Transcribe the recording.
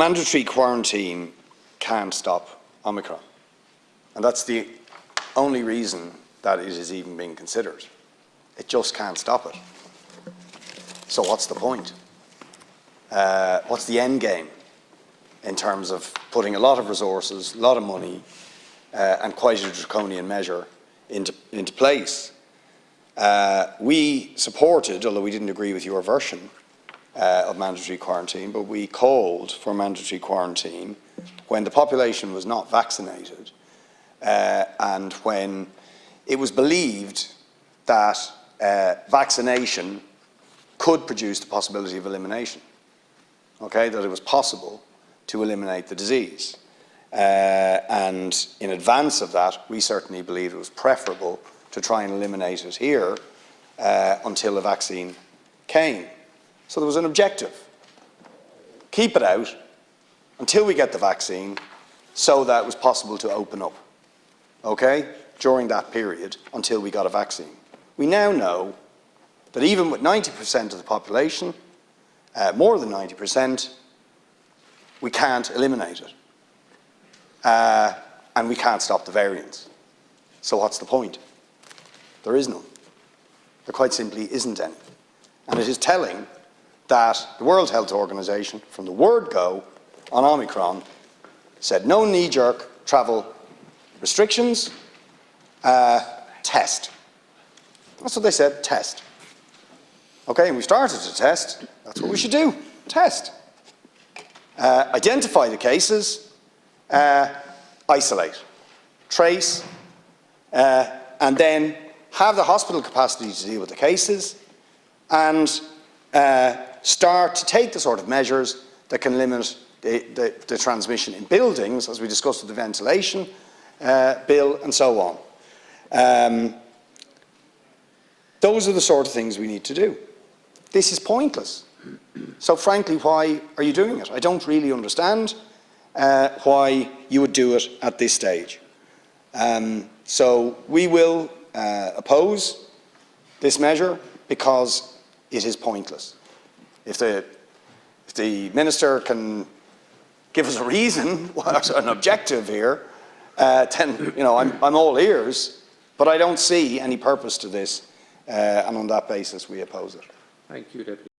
mandatory quarantine can't stop Omicron. And that's the only reason that it is even being considered. It just can't stop it. So what's the point? What's the end game in terms of putting a lot of resources, a lot of money, and quite a draconian measure into place? We supported, although we didn't agree with your version of mandatory quarantine, but we called for mandatory quarantine when the population was not vaccinated and when it was believed that vaccination could produce the possibility of elimination, okay, that it was possible to eliminate the disease. And in advance of that, we certainly believed it was preferable to try and eliminate it here until a vaccine came. So there was an objective. Keep it out until we get the vaccine so that it was possible to open up, okay, during that period until we got a vaccine. We now know that even with 90% of the population, more than 90%, we can't eliminate it. And we can't stop the variants. So what's the point? There is none. There quite simply isn't any. And it is telling that the World Health Organization, from the word go on Omicron, said no knee-jerk travel restrictions, test. That's what they said, test. Okay, and we started to test. That's what we should do, test. Identify the cases, isolate, trace, and then have the hospital capacity to deal with the cases and start to take the sort of measures that can limit the transmission in buildings, as we discussed with the ventilation bill and so on. Those are the sort of things we need to do. This is pointless. So frankly, why are you doing it? I don't really understand why you would do it at this stage. So we will oppose this measure because it is pointless. If the Minister can give us a reason, an objective here, then I'm all ears, but I don't see any purpose to this, and on that basis we oppose it. Thank you, Deputy.